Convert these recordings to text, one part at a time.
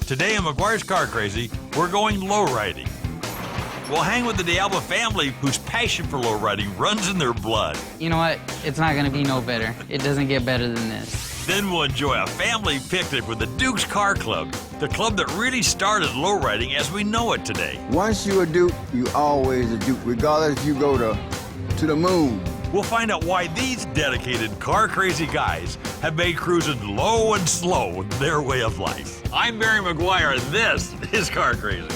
Today on McGuire's Car Crazy, we're going lowriding. We'll hang with the Diablo family whose passion for lowriding runs in their blood. You know what? It's not gonna be no better. It doesn't get better than this. Then we'll enjoy a family picnic with the Duke's Car Club, the club that really started lowriding as we know it today. Once you're a Duke, you always a Duke, regardless if you go to the moon. We'll find out why these dedicated car-crazy guys have made cruising low and slow their way of life. I'm Barry McGuire, and this is Car Crazy.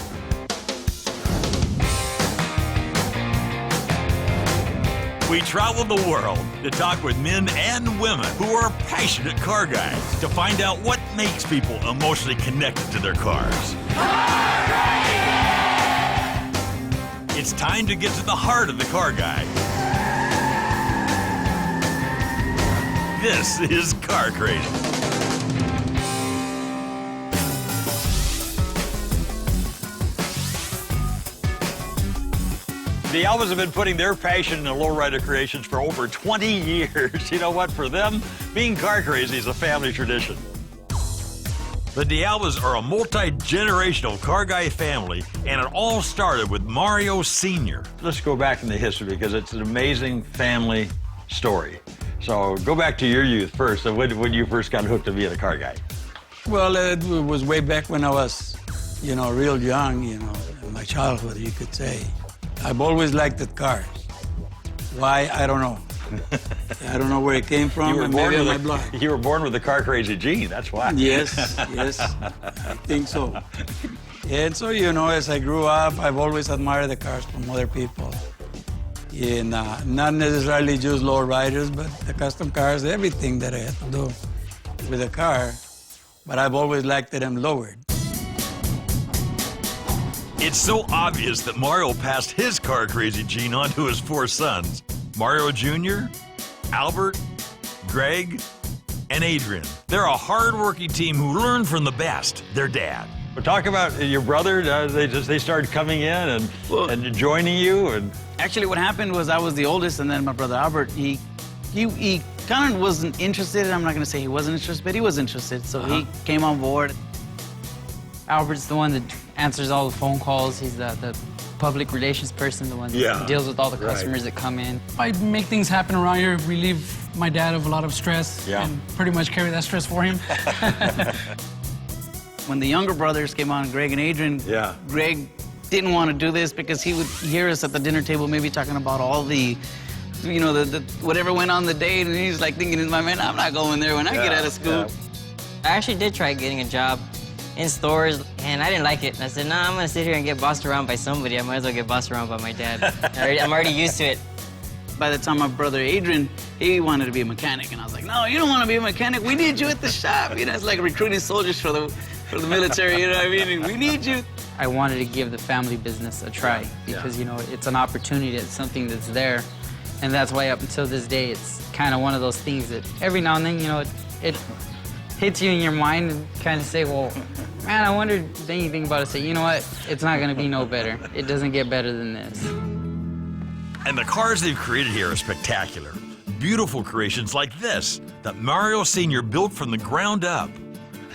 We travel the world to talk with men and women who are passionate car guys to find out what makes people emotionally connected to their cars. It's time to get to the heart of the car guy. This is Car Crazy. The Albas have been putting their passion into lowrider creations for over 20 years. You know what? For them, being car crazy is a family tradition. The Diablos are a multi-generational car guy family, and it all started with Mario Sr. Let's go back in the history because it's an amazing family story. So go back to your youth first, and when you first got hooked to being a car guy. Well, it was way back when I was, real young, in my childhood, you could say. I've always liked the cars. Why? I don't know. I don't know where it came from. You were born maybe with on my blood. You were born with a car crazy gene. That's why. Yes, yes, I think so. And so, as I grew up, I've always admired the cars from other people. And not necessarily just low riders, but the custom cars, everything that I had to do with a car. But I've always liked them lowered. It's so obvious that Mario passed his car crazy gene on to his 4 sons, Mario Jr., Albert, Greg, and Adrian. They're a hard-working team who learn from the best, their dad. But talk about your brother. They started coming in and joining you. And Actually, what happened was I was the oldest, and then my brother Albert, he kind of wasn't interested. I'm not gonna say he wasn't interested, but he was interested, so he came on board. Albert's the one that answers all the phone calls. He's the public relations person, the one that deals with all the customers that come in. I make things happen around here, relieve my dad of a lot of stress, and pretty much carry that stress for him. When the younger brothers came on, Greg and Adrian, Greg didn't want to do this because he would hear us at the dinner table maybe talking about all the, whatever went on the day, and he's like thinking in my mind, I'm not going there when I get out of school. I actually did try getting a job in stores, and I didn't like it. And I said, nah, I'm gonna sit here and get bossed around by somebody. I might as well get bossed around by my dad. I'm already used to it. By the time my brother Adrian, he wanted to be a mechanic, and I was like, no, you don't want to be a mechanic. We need you at the shop. It's like recruiting soldiers for the military, you know what I mean? We need you. I wanted to give the family business a try because, it's an opportunity. It's something that's there. And that's why up until this day, it's kind of one of those things that every now and then, it hits you in your mind and kind of say, well, man, I wonder if anything about it. Say, you know what? It's not going to be no better. It doesn't get better than this. And the cars they've created here are spectacular. Beautiful creations like this that Mario Sr. built from the ground up.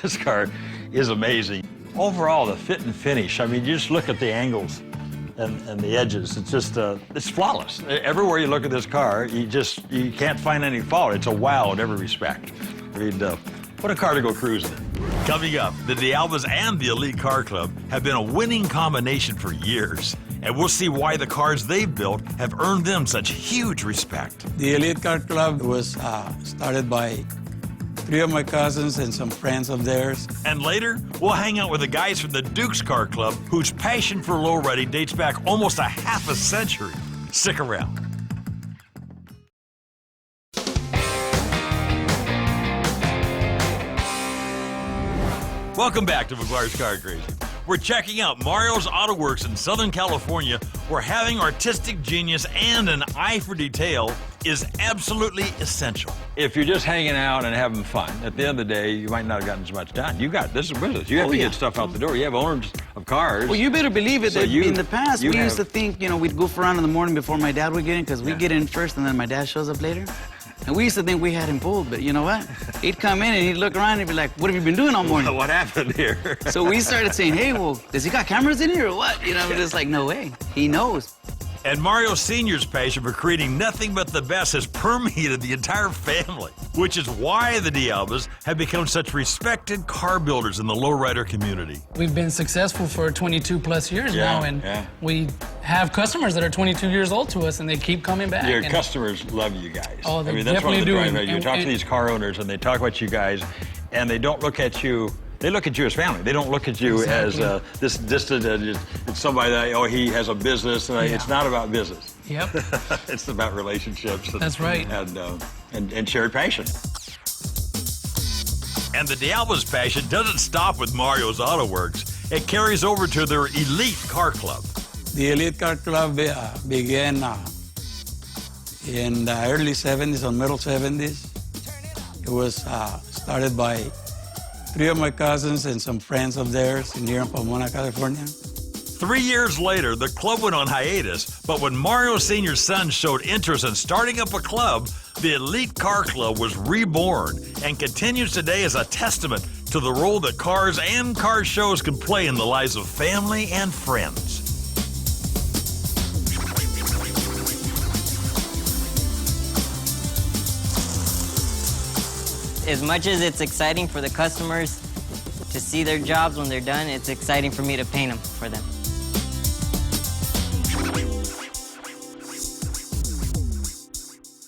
This car is amazing. Overall, the fit and finish, I mean, you just look at the angles and the edges. It's just, it's flawless. Everywhere you look at this car, you can't find any fault. It's a wow in every respect. I mean, what a car to go cruising in. Coming up, the Diablos and the Elite Car Club have been a winning combination for years. And we'll see why the cars they've built have earned them such huge respect. The Elite Car Club was started by 3 of my cousins and some friends of theirs. And later, we'll hang out with the guys from the Duke's Car Club whose passion for lowriding dates back almost a half a century. Stick around. Welcome back to McGuire's Car Crazy. We're checking out Mario's Auto Works in Southern California, where having artistic genius and an eye for detail is absolutely essential. If you're just hanging out and having fun, at the end of the day, you might not have gotten as much done. This is business. You have to get stuff out the door. You have owners of cars. Well, you better believe it. So in the past, we used to think, we'd goof around in the morning before my dad would get in, because we get in first and then my dad shows up later. And we used to think we had him fooled, but you know what? He'd come in and he'd look around and he'd be like, what have you been doing all morning? What happened here? So we started saying, hey, well, does he got cameras in here or what? You know, we're just like, no way. He knows. And Mario Sr.'s passion for creating nothing but the best has permeated the entire family, which is why the D'Albas have become such respected car builders in the lowrider community. We've been successful for 22 plus years now, and we have customers that are 22 years old to us, and they keep coming back. Your customers love you guys. Oh, they that's one of the definitely drivers. do. You talk to these car owners, and they talk about you guys, and they don't look at you. They look at you as family. They don't look at you as this distant, it's somebody that, oh, he has a business. And it's not about business. Yep. It's about relationships. That's right. And shared passion. And the D'Alba's passion doesn't stop with Mario's Auto Works. It carries over to their Elite Car Club. The Elite Car Club began in the early 70s or middle 70s. It was started by 3 of my cousins and some friends of theirs here in Pomona, California. 3 years later, the club went on hiatus, but when Mario Sr.'s son showed interest in starting up a club, the Elite Car Club was reborn and continues today as a testament to the role that cars and car shows can play in the lives of family and friends. As much as it's exciting for the customers to see their jobs when they're done, it's exciting for me to paint them for them.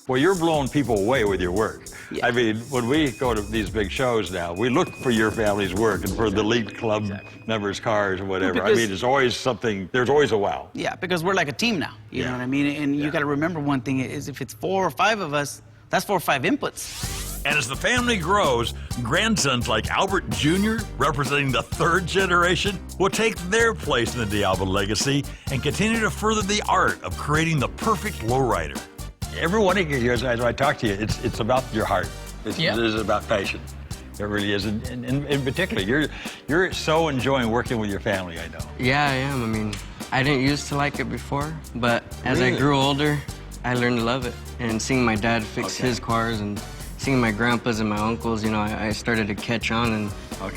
Well, you're blowing people away with your work. Yeah. I mean, when we go to these big shows now, we look for your family's work and for the Elite Club members' cars or whatever. I mean, it's always something, there's always a wow. Yeah, because we're like a team now. You know what I mean? And you got to remember one thing is if it's 4 or 5 of us, that's 4 or 5 inputs. And as the family grows, grandsons like Albert Jr., representing the 3rd generation, will take their place in the D'Alba legacy and continue to further the art of creating the perfect lowrider. Every one of you, as I talk to you, it's about your heart. It is about passion. It really is. And in particular, you're so enjoying working with your family, I know. Yeah, I am. I mean, I didn't used to like it before, but as I grew older, I learned to love it. And seeing my dad fix his cars and seeing my grandpas and my uncles, you know, I started to catch on, and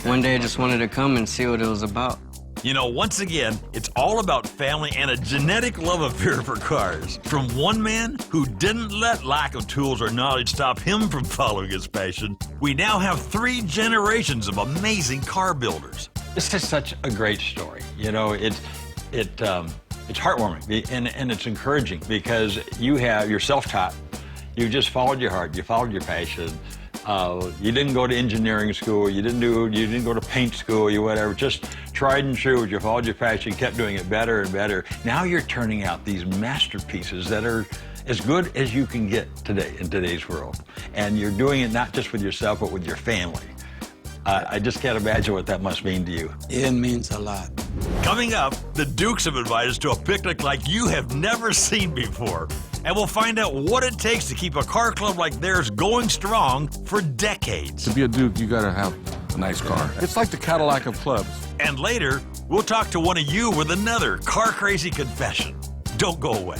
one day I just wanted to come and see what it was about. You know, once again, it's all about family and a genetic love affair for cars. From one man who didn't let lack of tools or knowledge stop him from following his passion, we now have 3 generations of amazing car builders. This is such a great story. You know, it's heartwarming and it's encouraging because you're self-taught. You just followed your heart. You followed your passion. You didn't go to engineering school. You didn't go to paint school. You whatever. Just tried and true. You followed your passion. Kept doing it better and better. Now you're turning out these masterpieces that are as good as you can get today in today's world. And you're doing it not just with yourself, but with your family. I just can't imagine what that must mean to you. It means a lot. Coming up, the Dukes have invited us to a picnic like you have never seen before. And we'll find out what it takes to keep a car club like theirs going strong for decades. To be a Duke, you gotta have a nice car. It's like the Cadillac of clubs. And later, we'll talk to one of you with another car-crazy confession. Don't go away.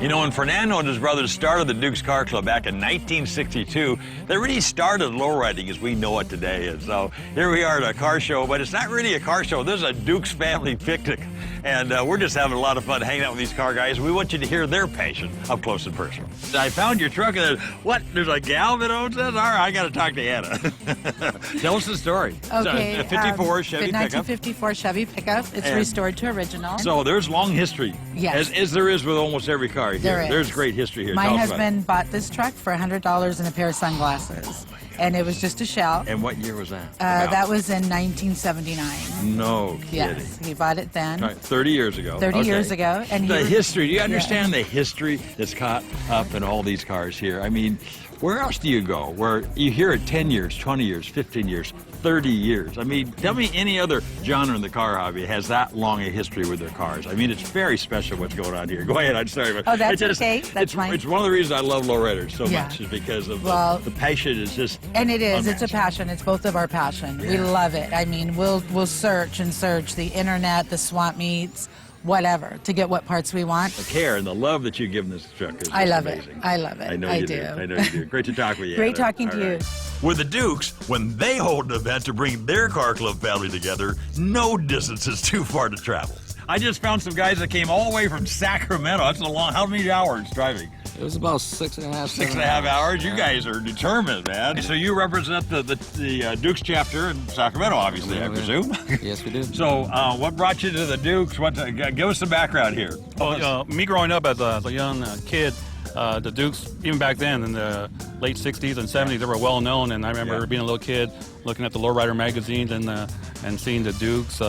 You know, when Fernando and his brothers started the Dukes Car Club back in 1962, they really started lowriding as we know it today. And so here we are at a car show, but it's not really a car show. This is a Dukes family picnic. And we're just having a lot of fun hanging out with these car guys. We want you to hear their passion up close and personal. I found your truck and what? There's a gal that owns it? All right, I got to talk to Anna. Tell us the story. Okay. It's a 54 Chevy pickup. 1954 Chevy pickup. It's restored to original. So there's long history. Yes. As there is with almost every car here. There is. There's great history here. My Tell us about husband bought this truck for $100 and a pair of sunglasses. And it was just a shout. And what year was that? That was in 1979. No kidding. Yes, he bought it then. Right, 30 years ago. 30 years ago. And the history, do you understand the history that's caught up in all these cars here? I mean, where else do you go where you hear it 10 years, 20 years, 15 years, 30 years. I mean, tell me any other genre in the car hobby has that long a history with their cars. I mean, it's very special what's going on here. Go ahead, I'm sorry. But Oh, that's it's okay. That's fine. It's one of the reasons I love Lowriders so Yeah. much is because of the passion is just And it is. It's a unmatched. passion. It's both of our passion. We love it. I mean, we'll search and search the internet, the swap meets, whatever, to get what parts we want. The care and the love that you give this truck is I love amazing. it. I love it. I know I you do. I know you do. Great to talk with you. Great Heather. talking to All you. right. With the Dukes, when they hold an event to bring their car club family together, no distance is too far to travel. I just found some guys that came all the way from Sacramento. That's a long, how many hours driving? It was about 6.5. 6.5 hours. You guys are determined, man. So you represent the Dukes chapter in Sacramento, obviously, I presume. Yes, we do. So what brought you to the Dukes? Give us some background here. Well, me growing up as a young kid, the Dukes, even back then in the late 60s and 70s, they were well known. And I remember being a little kid looking at the Lowrider magazines and seeing the Dukes.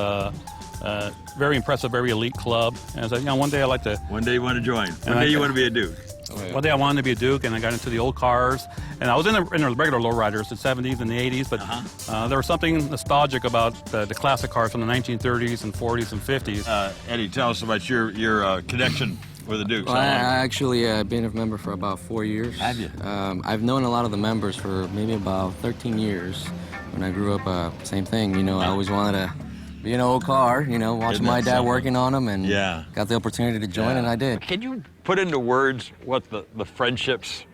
Very impressive, very elite club. And so, one day I'd like to... One day you want to join. One day you want to be a Duke. One day I wanted to be a Duke, and I got into the old cars. And I was in the regular Lowriders, the 70s and the 80s, but there was something nostalgic about the classic cars from the 1930s and 40s and 50s. Eddie, tell us about your connection with the Dukes. Well, I actually been a member for about 4 years. Have you? I've known a lot of the members for maybe about 13 years. When I grew up, same thing. I always wanted to be an old car, watching my dad working on them, and got the opportunity to join, and I did. Can you put into words what the friendships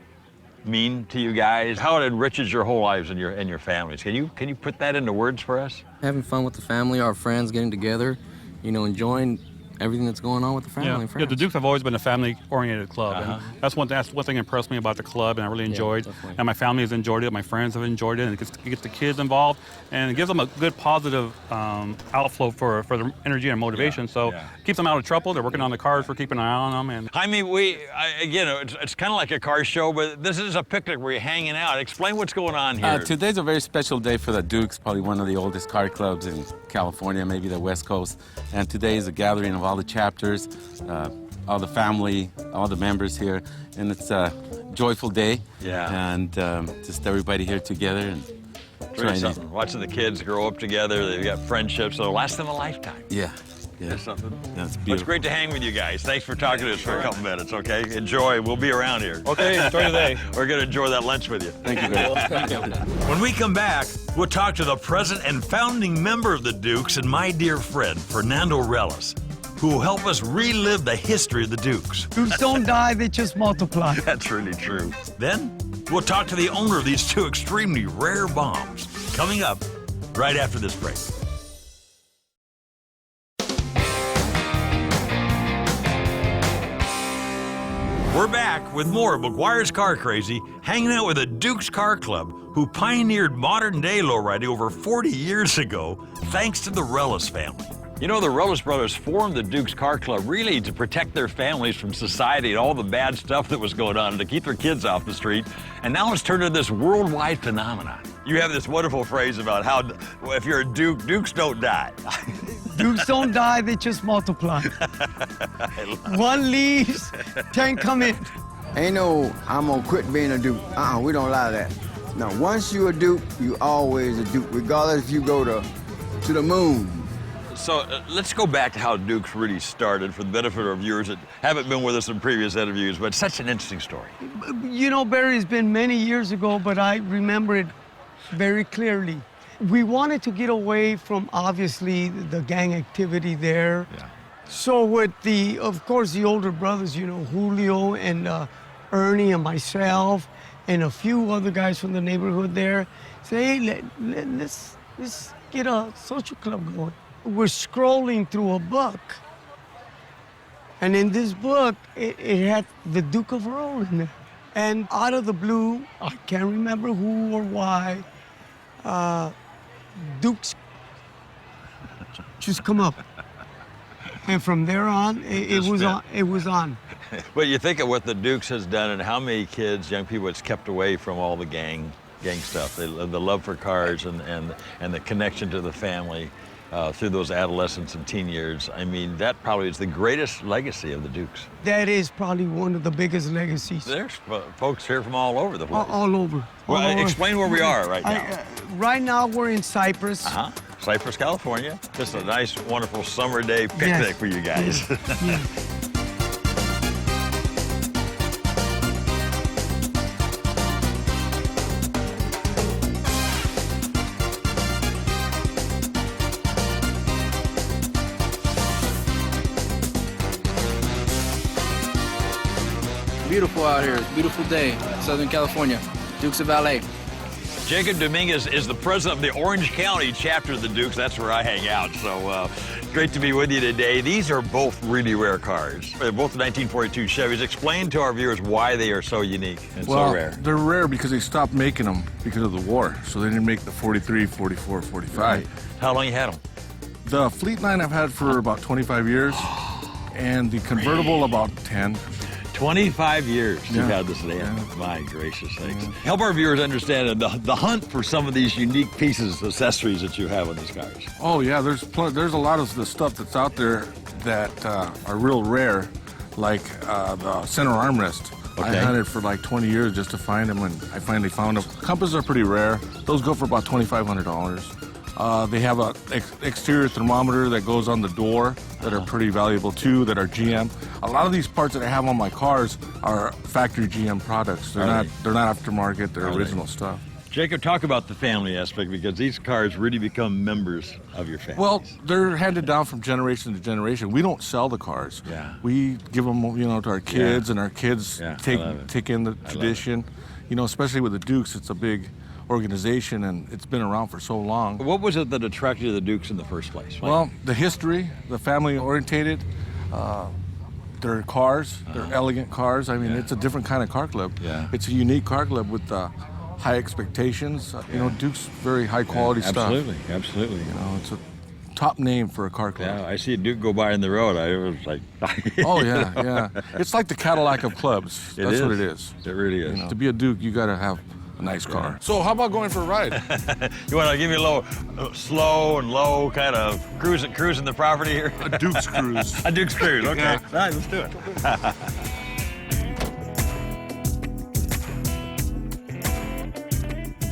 mean to you guys? How it enriches your whole lives and your families? Can you put that into words for us? Having fun with the family, our friends, getting together, enjoying everything that's going on with the family and friends. Yeah, the Dukes have always been a family-oriented club. And that's one thing impressed me about the club, and I really enjoyed. And my family has enjoyed it, my friends have enjoyed it, and it gets the kids involved, and it gives them a good positive outflow for their energy and motivation. So it keeps them out of trouble. They're working on the cars, we're keeping an eye on them. And I mean, it's kind of like a car show, but this is a picnic where you're hanging out. Explain what's going on here. Today's a very special day for the Dukes, probably one of the oldest car clubs in California, maybe the West Coast. And today is a gathering of all the chapters, all the family, all the members here, and it's a joyful day. Yeah. And just everybody here together and trying to... Watching the kids grow up together, they've got friendships that'll last them a lifetime. Yeah. That's something. That's beautiful. Well, it's great to hang with you guys. Thanks for talking to us for a couple minutes, okay? Enjoy. We'll be around here. Okay, enjoy the day. We're going to enjoy that lunch with you. Thank you very much. When we come back, we'll talk to the president and founding member of the Dukes and my dear friend, Fernando Relis, who will help us relive the history of the Dukes. Dukes don't die, they just multiply. That's really true. Then, we'll talk to the owner of these two extremely rare bombs. Coming up right after this break. We're back with more of McGuire's Car Crazy, hanging out with the Dukes Car Club, who pioneered modern-day lowriding over 40 years ago, thanks to the Relis family. You know, the Relis brothers formed the Dukes Car Club really to protect their families from society and all the bad stuff that was going on, and to keep their kids off the street. And now it's turned into this worldwide phenomenon. You have this wonderful phrase about how, if you're a Duke, Dukes don't die. Dukes don't die, they just multiply. One leaves, 10 come in. Ain't no, I'm gonna quit being a Duke. We don't allow that. Now, once you're a Duke, you always a Duke, regardless if you go to the moon. So let's go back to how Dukes really started for the benefit of our viewers that haven't been with us in previous interviews, but such an interesting story. You know, Barry, it's been many years ago, but I remember it very clearly. We wanted to get away from, obviously, the gang activity there. Yeah. So with of course, the older brothers, Julio and Ernie and myself and a few other guys from the neighborhood there, say, hey, let's get a social club going. We're scrolling through a book. And in this book, it had the Duke of Earl in there. And out of the blue, I can't remember who or why, Dukes just come up. And from there on, it was on. But you think of what the Dukes has done and how many kids, young people, it's kept away from all the gang stuff. The love for cars and the connection to the family. through those adolescence and teen years. I mean, that probably is the greatest legacy of the Dukes. That is probably one of the biggest legacies. There's folks here from all over the place. All over. Well, explain where we are right now. Right now, we're in Cypress. Cypress, California. Just a nice, wonderful summer day picnic for you guys. Beautiful out here. Beautiful day. Southern California. Dukes of LA. Jacob Dominguez is the president of the Orange County chapter of the Dukes. That's where I hang out. So great to be with you today. These are both really rare cars. They're both 1942 Chevys. Explain to our viewers why they are so unique and so rare. They're rare because they stopped making them because of the war. So they didn't make the 43, 44, 45. Right. How long you had them? The Fleet line I've had for about 25 years, and the convertible about 10. 25 years you've had this van. Yeah. My gracious sakes. Help our viewers understand the hunt for some of these unique pieces, accessories that you have on these cars. Oh yeah, there's a lot of the stuff that's out there that are real rare, like the center armrest. Okay. I hunted for like 20 years just to find them, and I finally found them. Compasses are pretty rare. Those go for about $2,500. They have an exterior thermometer that goes on the door that are pretty valuable too, that are GM. A lot of these parts that I have on my cars are factory GM products. They're not aftermarket, they're original stuff. Jacob, talk about the family aspect, because these cars really become members of your family. Well, they're handed down from generation to generation. We don't sell the cars. Yeah. We give them, to our kids, and our kids take in the tradition. Especially with the Dukes, it's a big organization, and it's been around for so long. What was it that attracted you to the Dukes in the first place? Well, the history, the family orientated, their cars, they're elegant cars. I mean, it's a different kind of car club. Yeah. It's a unique car club with high expectations. Duke's very high quality stuff. Absolutely. It's a top name for a car club. Yeah, I see a Duke go by in the road. I was like, oh yeah. It's like the Cadillac of clubs. That's what it is. It really is. To be a Duke, you gotta have a nice car. So how about going for a ride? You want to give me a little slow and low kind of cruising the property here? A Duke's cruise. A Duke's cruise, okay. Yeah. All right, let's do it.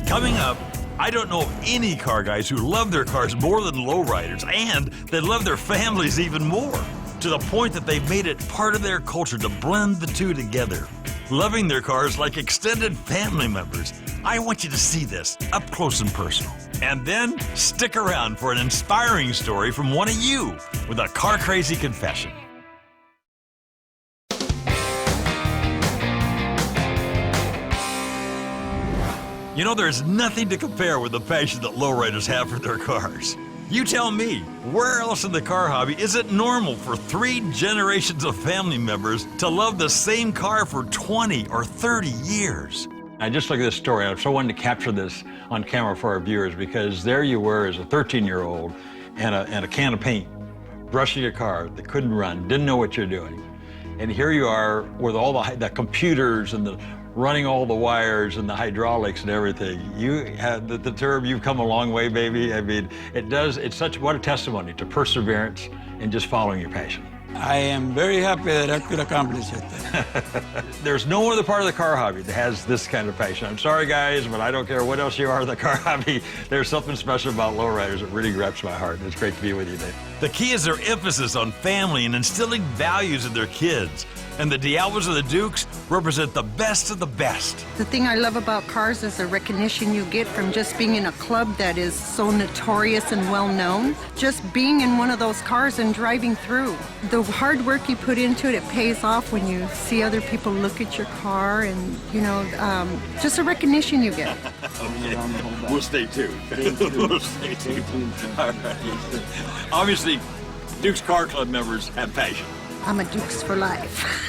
Coming up, I don't know of any car guys who love their cars more than lowriders, and they love their families even more, to the point that they've made it part of their culture to blend the two together. Loving their cars like extended family members. I want you to see this up close and personal. And then stick around for an inspiring story from one of you with a car crazy confession. There's nothing to compare with the passion that lowriders have for their cars. You tell me, where else in the car hobby is it normal for 3 generations of family members to love the same car for 20 or 30 years? I just look at this story. I so wanted to capture this on camera for our viewers, because there you were as a 13-year-old and a can of paint, brushing a car that couldn't run, didn't know what you're doing. And here you are with all the computers and the running all the wires and the hydraulics and everything. You had the term, you've come a long way, baby. I mean, what a testimony to perseverance and just following your passion. I am very happy that I could accomplish it. There's no other part of the car hobby that has this kind of passion. I'm sorry, guys, but I don't care what else you are in the car hobby. There's something special about lowriders that really grabs my heart. It's great to be with you today. The key is their emphasis on family and instilling values in their kids. And the Diablos of the Dukes represent the best of the best. The thing I love about cars is the recognition you get from just being in a club that is so notorious and well known. Just being in one of those cars and driving through. The hard work you put into it, it pays off when you see other people look at your car, and just the recognition you get. Okay. We'll stay tuned. We'll stay tuned. All right. Obviously, Dukes Car Club members have passion. I'm a Dukes for life.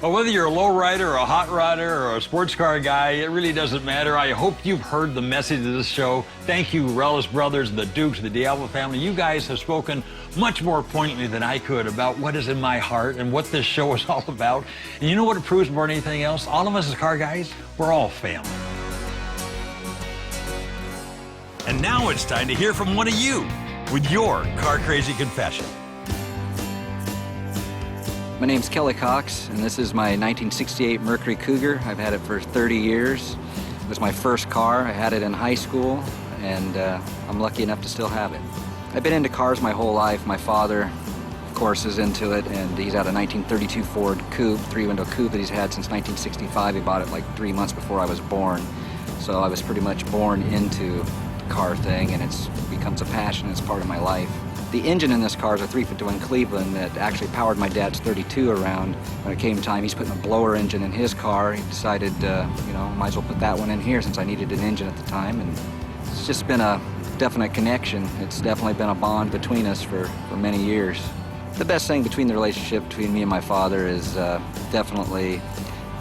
Well, whether you're a lowrider or a hot rodder or a sports car guy, it really doesn't matter. I hope you've heard the message of this show. Thank you, Rellis Brothers, the Dukes, the Diablo family. You guys have spoken much more poignantly than I could about what is in my heart and what this show is all about. And you know what it proves more than anything else? All of us as car guys, we're all family. And now it's time to hear from one of you with your car crazy confession. My name's Kelly Cox, and this is my 1968 Mercury Cougar. I've had it for 30 years. It was my first car. I had it in high school, and I'm lucky enough to still have it. I've been into cars my whole life. My father, of course, is into it, and he's had a 1932 Ford Coupe, three-window coupe that he's had since 1965. He bought it like 3 months before I was born. So I was pretty much born into the car thing, and it's becomes a passion. It's part of my life. The engine in this car is a 3-foot twin Cleveland that actually powered my dad's 32 around. When it came time, he's putting a blower engine in his car. He decided, might as well put that one in here since I needed an engine at the time. And it's just been a definite connection. It's definitely been a bond between us for many years. The best thing between the relationship between me and my father is definitely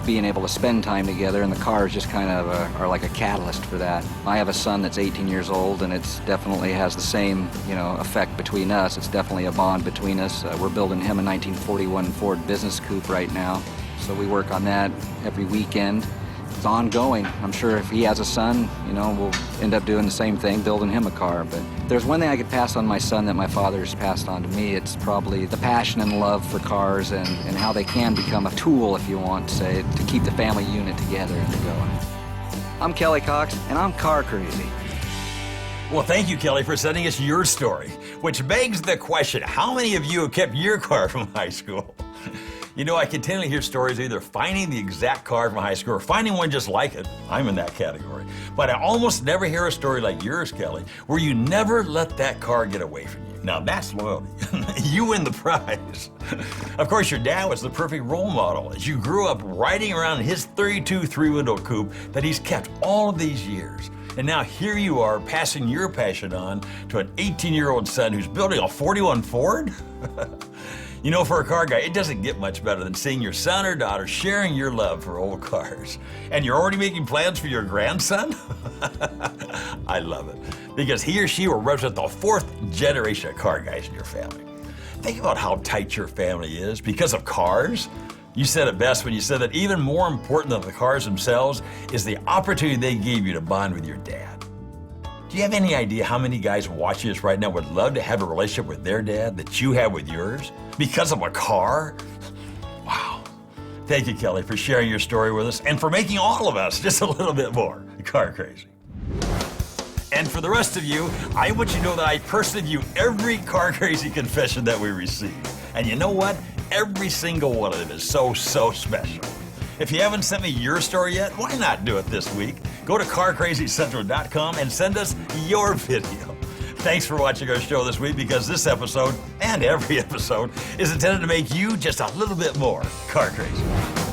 being able to spend time together, and the cars just kind of are like a catalyst for that. I have a son that's 18 years old, and it's definitely has the same, effect between us. It's definitely a bond between us. We're building him a 1941 Ford Business Coupe right now, so we work on that every weekend. It's ongoing. I'm sure if he has a son, we'll end up doing the same thing, building him a car. But if there's one thing I could pass on my son that my father's passed on to me, it's probably the passion and love for cars and how they can become a tool, if you want to say, to keep the family unit together and going. I'm Kelly Cox, and I'm car crazy. Well, thank you, Kelly, for sending us your story, which begs the question, how many of you have kept your car from high school? I continually hear stories of either finding the exact car from high school or finding one just like it. I'm in that category. But I almost never hear a story like yours, Kelly, where you never let that car get away from you. Now, that's loyalty. You win the prize. Of course, your dad was the perfect role model as you grew up riding around his 32 three-window coupe that he's kept all of these years. And now here you are passing your passion on to an 18-year-old son who's building a 41 Ford? For a car guy, it doesn't get much better than seeing your son or daughter sharing your love for old cars. And you're already making plans for your grandson? I love it, because he or she will represent the 4th generation of car guys in your family. Think about how tight your family is because of cars. You said it best when you said that even more important than the cars themselves is the opportunity they gave you to bond with your dad. Do you have any idea how many guys watching us right now would love to have a relationship with their dad that you have with yours because of a car? Wow. Thank you, Kelly, for sharing your story with us and for making all of us just a little bit more car crazy. And for the rest of you, I want you to know that I personally view every car crazy confession that we receive. And you know what? Every single one of them is so, so special. If you haven't sent me your story yet, why not do it this week? Go to CarCrazyCentral.com and send us your video. Thanks for watching our show this week, because this episode, and every episode, is intended to make you just a little bit more car crazy.